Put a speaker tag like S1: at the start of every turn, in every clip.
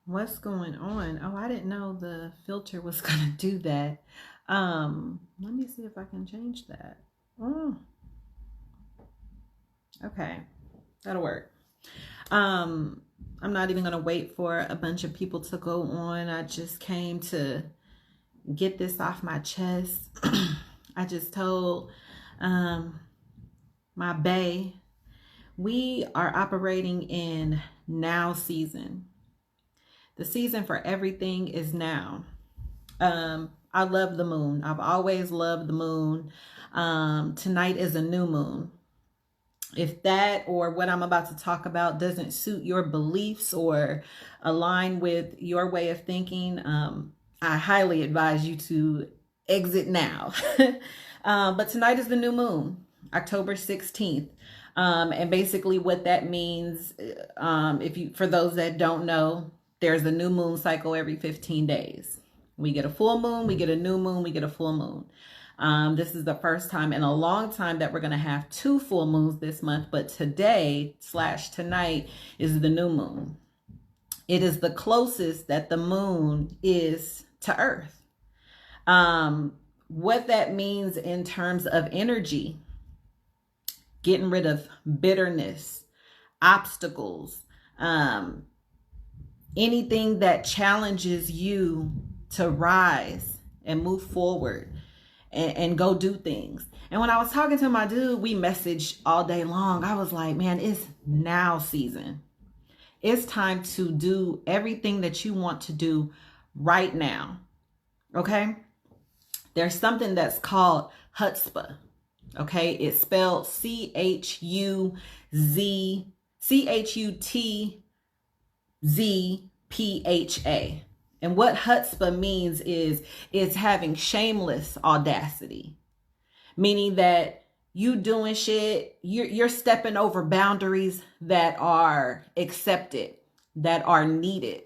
S1: What's going on? Oh, I didn't know the filter was gonna do that. Let me see if I can change that. Oh, okay, that'll work. Um, I'm not even gonna wait for a bunch of people to go on. I just came to get this off my chest. I just told um my bae we are operating in now season. The season for everything is now. I love the moon. I've always loved the moon. Tonight is a new moon. If that or what I'm about to talk about doesn't suit your beliefs or align with your way of thinking, I highly advise you to exit now. But tonight is the new moon, October 16th. And basically what that means, if you, for those that don't know, there's a new moon cycle every 15 days. We get a full moon, we get a new moon, we get a full moon. This is the first time in a long time that we're going to have two full moons this month, but today/tonight is the new moon. It is the closest that the moon is to Earth. What that means in terms of energy, getting rid of bitterness, obstacles, anything that challenges you to rise and move forward and go do things. And when I was talking to my dude, we messaged all day long. I was like, man, it's now season. It's time to do everything that you want to do right now. Okay? There's something that's called chutzpah. Okay? It's spelled CHUTZPHA. And what chutzpah means is it's having shameless audacity, meaning that you doing shit, you're stepping over boundaries that are accepted, that are needed.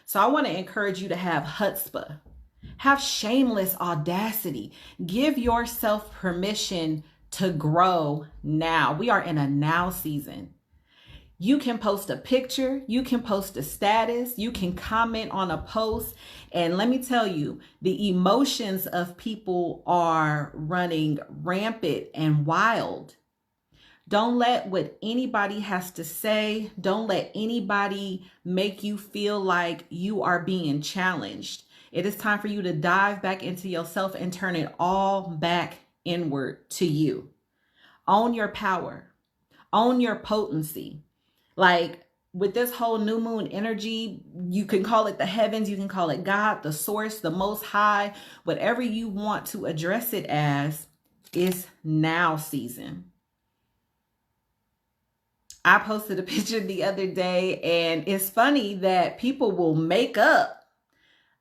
S1: So I want to encourage you to have chutzpah, have shameless audacity. Give yourself permission to grow now. We are in a now season. You can post a picture, you can post a status, you can comment on a post. And let me tell you, the emotions of people are running rampant and wild. Don't let what anybody has to say, don't let anybody make you feel like you are being challenged. It is time for you to dive back into yourself and turn it all back inward to you. Own your power, own your potency. Like with this whole new moon energy, you can call it the heavens, you can call it God, the source, the most high, whatever you want to address it as, is now season. I posted a picture the other day, and it's funny that people will make up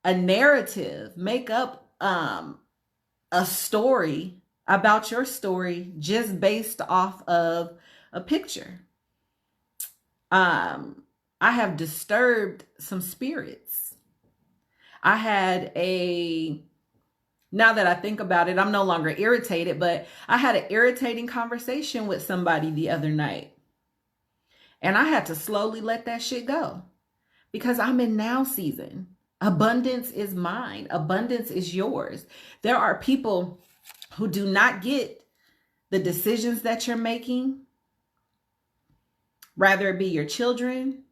S1: a narrative, make up a story about your story just based off of a picture. I have disturbed some spirits. I had now that I think about it, I'm no longer irritated, but I had an irritating conversation with somebody the other night. And I had to slowly let that shit go because I'm in now season. Abundance is mine. Abundance is yours. There are people who do not get the decisions that you're making, rather it be your children,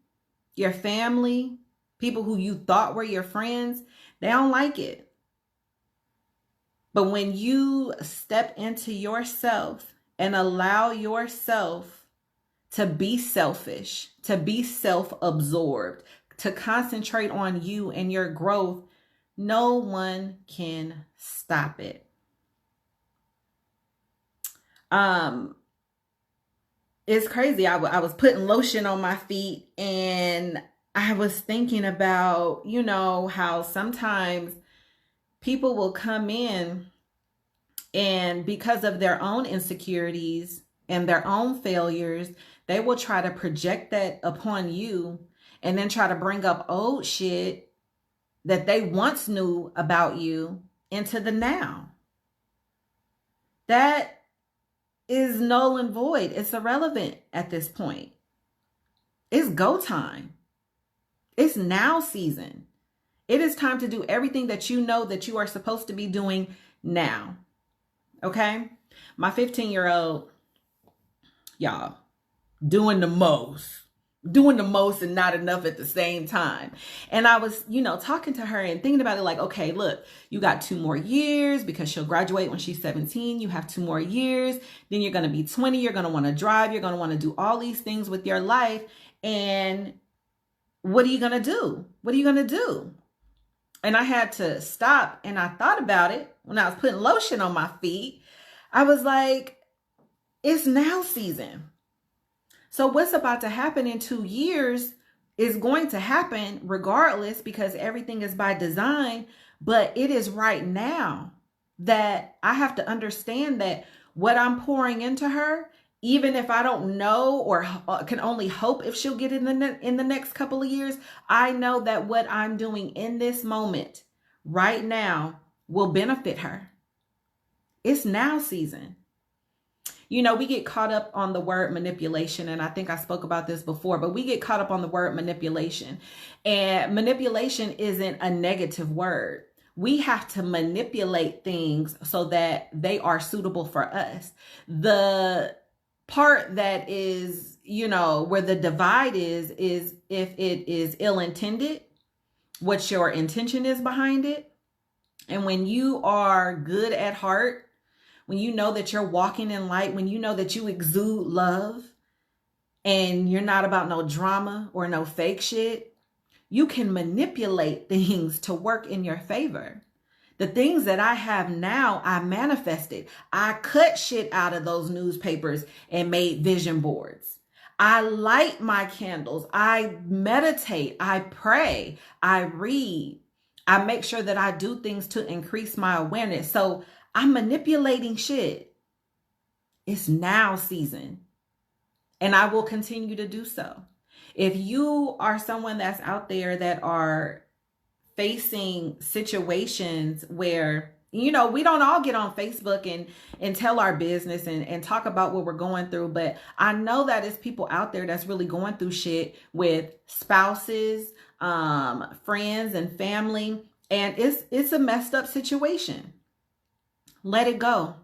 S1: your family, people who you thought were your friends. They don't like it. But when you step into yourself and allow yourself to be selfish, to be self-absorbed, to concentrate on you and your growth, no one can stop it. It's crazy. I was putting lotion on my feet and I was thinking about, how sometimes people will come in and because of their own insecurities and their own failures, they will try to project that upon you and then try to bring up old shit that they once knew about you into the now. That is null and void. It's irrelevant at this point. It's go time. It's now season. It is time to do everything that you know that you are supposed to be doing now. Okay? My 15-year-old, y'all, doing the most and not enough at the same time. And I was, talking to her and thinking about it like, okay, look, you got 2 more years because she'll graduate when she's 17. You have 2 more years. Then you're going to be 20. You're going to want to drive. You're going to want to do all these things with your life. And what are you going to do? What are you going to do? And I had to stop and I thought about it when I was putting lotion on my feet. I was like, it's now season. So what's about to happen in 2 years is going to happen regardless because everything is by design. But it is right now that I have to understand that what I'm pouring into her, even if I don't know or can only hope if she'll get in the next couple of years, I know that what I'm doing in this moment right now will benefit her. It's now season. We get caught up on the word manipulation, and I think I spoke about this before, but we get caught up on the word manipulation. And manipulation isn't a negative word. We have to manipulate things so that they are suitable for us. The part that is, where the divide is if it is ill-intended, what your intention is behind it. And when you are good at heart, when you know that you're walking in light, when you know that you exude love and you're not about no drama or no fake shit, you can manipulate things to work in your favor. The things that I have now, I manifested. I cut shit out of those newspapers and made vision boards. I light my candles. I meditate. I pray. I read. I make sure that I do things to increase my awareness. So I'm manipulating shit. It's now season. And I will continue to do so. If you are someone that's out there that are facing situations where, we don't all get on Facebook and tell our business and talk about what we're going through. But I know that it's people out there that's really going through shit with spouses, friends and family. And it's a messed up situation. Let it go.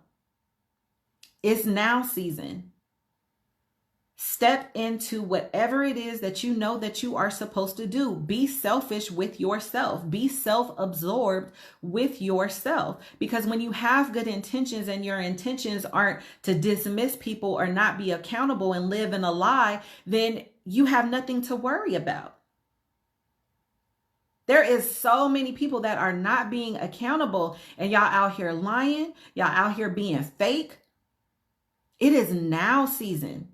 S1: It's now season. Step into whatever it is that you know that you are supposed to do. Be selfish with yourself. Be self-absorbed with yourself. Because when you have good intentions and your intentions aren't to dismiss people or not be accountable and live in a lie, then you have nothing to worry about. There is so many people that are not being accountable and y'all out here lying. Y'all out here being fake. It is now season.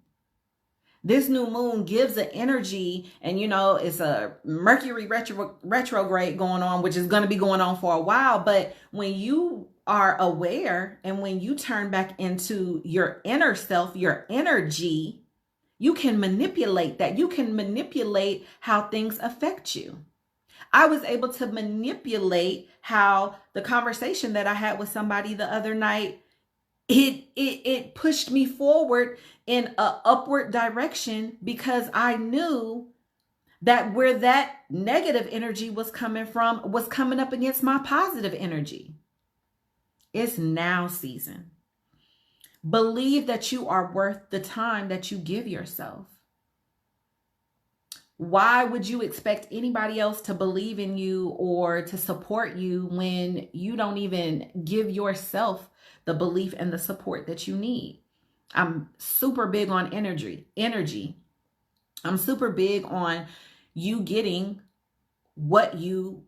S1: This new moon gives an energy and, it's a Mercury retrograde going on, which is going to be going on for a while. But when you are aware and when you turn back into your inner self, your energy, you can manipulate that. You can manipulate how things affect you. I was able to manipulate how the conversation that I had with somebody the other night, it pushed me forward in an upward direction because I knew that where that negative energy was coming from was coming up against my positive energy. It's now season. Believe that you are worth the time that you give yourself. Why would you expect anybody else to believe in you or to support you when you don't even give yourself the belief and the support that you need? I'm super big on energy. I'm super big on you getting what you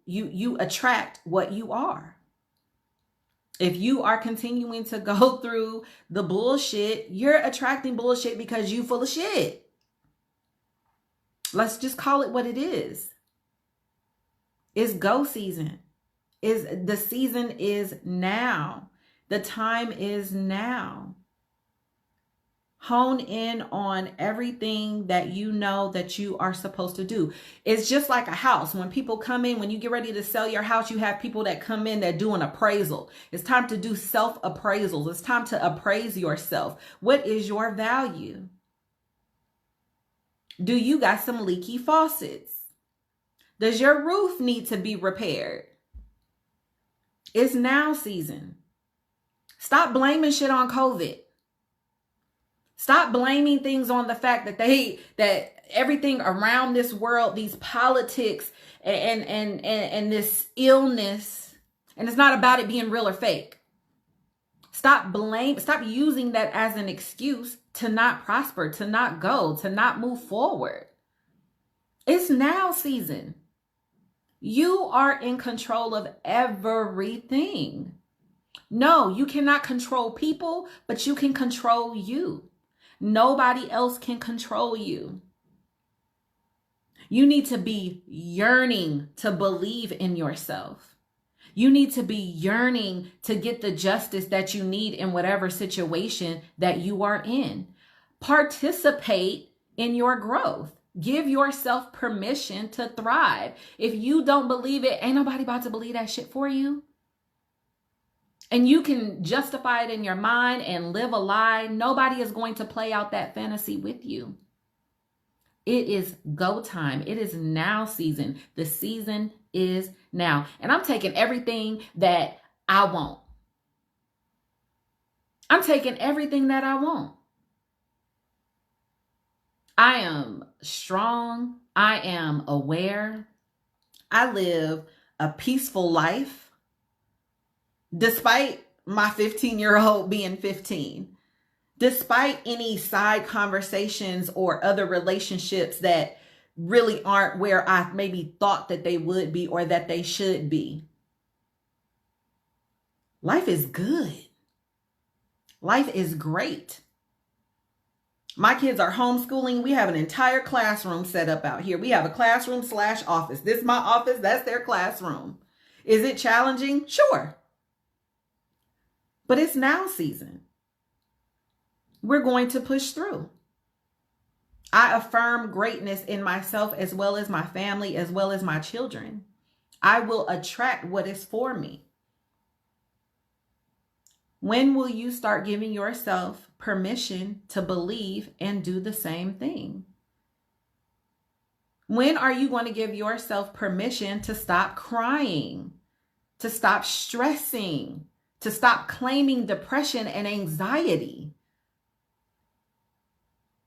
S1: attract what you are. If you are continuing to go through the bullshit, you're attracting bullshit because you full of shit. Let's just call it what it is. It's go season. The season is now. The time is now. Hone in on everything that you know that you are supposed to do. It's just like a house. When people come in, when you get ready to sell your house, you have people that come in that do an appraisal. It's time to do self-appraisals. It's time to appraise yourself. What is your value? Do you got some leaky faucets? Does your roof need to be repaired? It's now season. Stop blaming shit on COVID. Stop blaming things on the fact that everything around this world, these politics and this illness, and it's not about it being real or fake. Stop using that as an excuse to not prosper, to not go, to not move forward. It's now season. You are in control of everything. No, you cannot control people, but you can control you. Nobody else can control you. You need to be yearning to believe in yourself. You need to be yearning to get the justice that you need in whatever situation that you are in. Participate in your growth. Give yourself permission to thrive. If you don't believe it, ain't nobody about to believe that shit for you. And you can justify it in your mind and live a lie. Nobody is going to play out that fantasy with you. It is go time. It is now season. The season is now. And I'm taking everything that I want. I'm taking everything that I want. I am strong. I am aware. I live a peaceful life. Despite my 15-year-old being 15, despite any side conversations or other relationships that really aren't where I maybe thought that they would be or that they should be. Life is good. Life is great. My kids are homeschooling. We have an entire classroom set up out here. We have a classroom/office. This is my office. That's their classroom. Is it challenging? Sure. But it's now season. We're going to push through. I affirm greatness in myself as well as my family, as well as my children. I will attract what is for me. When will you start giving yourself permission to believe and do the same thing? When are you going to give yourself permission to stop crying, to stop stressing, to stop claiming depression and anxiety?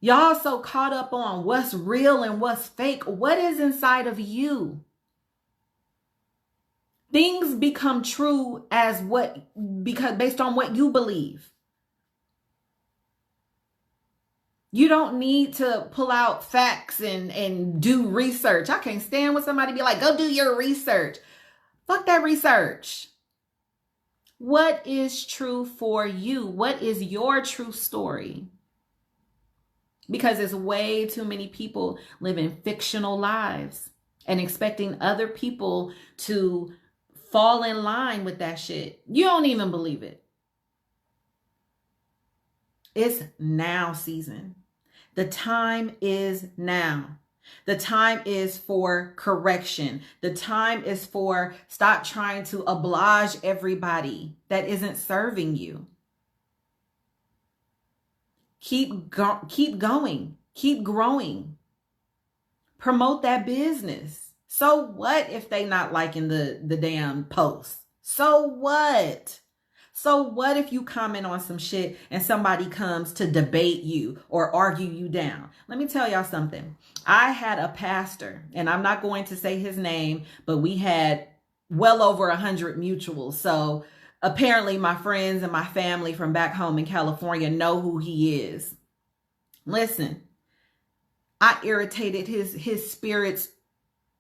S1: Y'all so caught up on what's real and what's fake. What is inside of you? Things become true because based on what you believe. You don't need to pull out facts and do research. I can't stand when somebody be like, go do your research. Fuck that research. What is true for you? What is your true story? Because there's way too many people living fictional lives and expecting other people to fall in line with that shit. You don't even believe it. It's now season. The time is now. The time is for correction. The time is for stop trying to oblige everybody that isn't serving you. Keep going. Keep growing. Promote that business. So what if they not liking the damn post? So what? So what if you comment on some shit and somebody comes to debate you or argue you down? Let me tell y'all something. I had a pastor, and I'm not going to say his name, but we had well over 100 mutuals. So apparently my friends and my family from back home in California know who he is. Listen, I irritated his spirits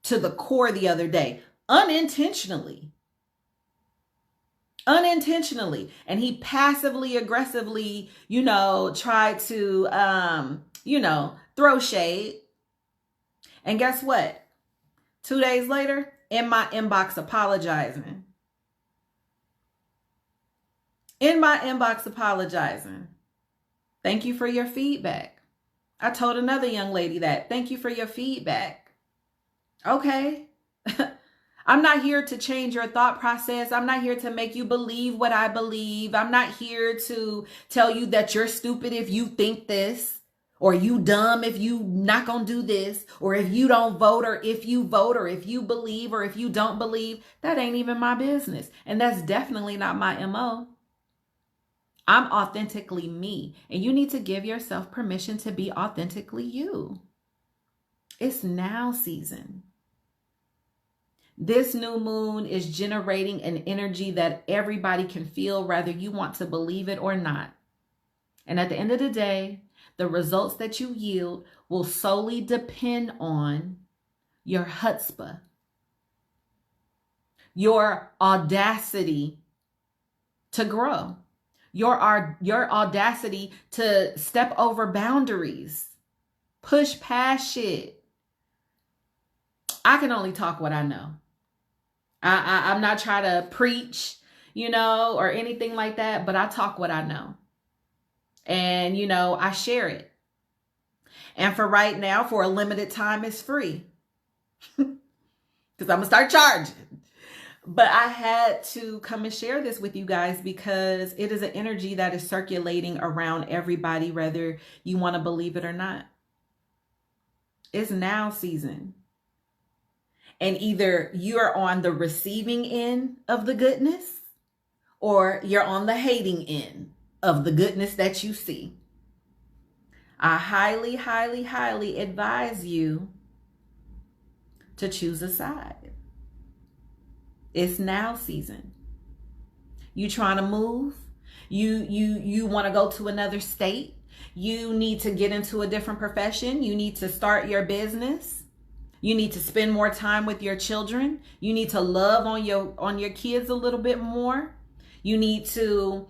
S1: to the core the other day, unintentionally. And he passively aggressively, tried to, throw shade. And guess what? 2 days later, in my inbox apologizing. Thank you for your feedback. I told another young lady that. Thank you for your feedback. Okay. I'm not here to change your thought process. I'm not here to make you believe what I believe. I'm not here to tell you that you're stupid if you think this. Or you dumb if you not gonna do this, or if you don't vote, or if you vote, or if you believe, or if you don't believe. That ain't even my business. And that's definitely not my MO. I'm authentically me, and you need to give yourself permission to be authentically you. It's now season. This new moon is generating an energy that everybody can feel, whether you want to believe it or not. And at the end of the day, the results that you yield will solely depend on your chutzpah, your audacity to grow, your audacity to step over boundaries, push past shit. I can only talk what I know. I'm not trying to preach, or anything like that, but I talk what I know. And, I share it. And for right now, for a limited time, it's free. Because I'm going to start charging. But I had to come and share this with you guys because it is an energy that is circulating around everybody, whether you want to believe it or not. It's now season. And either you're on the receiving end of the goodness, or you're on the hating end of the goodness that you see. I highly, highly, highly advise you to choose a side. It's now season. You trying to move? You want to go to another state? You need to get into a different profession? You need to start your business? You need to spend more time with your children? You need to love on your kids a little bit more? You need to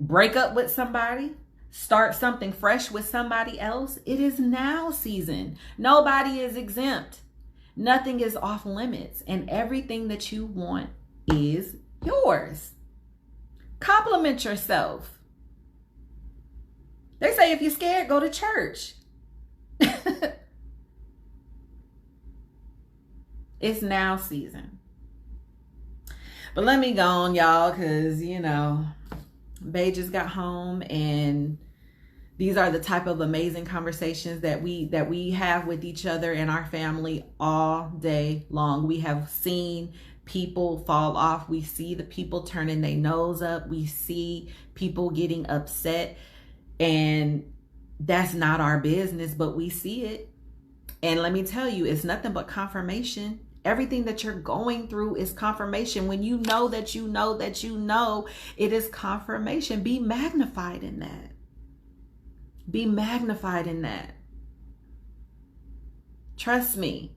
S1: break up with somebody, start something fresh with somebody else. It is now season. Nobody is exempt. Nothing is off limits, and everything that you want is yours. Compliment yourself. They say if you're scared, go to church. It's now season. But let me go on, y'all, because, Bae just got home, and these are the type of amazing conversations that we have with each other and our family all day long. We have seen people fall off. We see the people turning their nose up. We see people getting upset, and that's not our business, but we see it. And let me tell you, it's nothing but confirmation. Everything that you're going through is confirmation. When you know that you know that you know, it is confirmation. Be magnified in that. Be magnified in that. Trust me.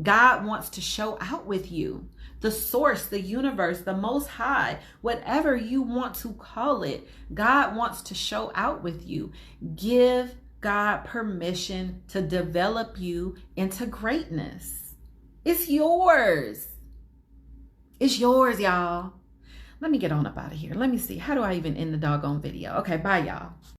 S1: God wants to show out with you. The source, the universe, the most high, whatever you want to call it, God wants to show out with you. Give God permission to develop you into greatness. It's yours. It's yours, y'all. Let me get on up out of here. Let me see. How do I even end the doggone video? Okay, bye, y'all.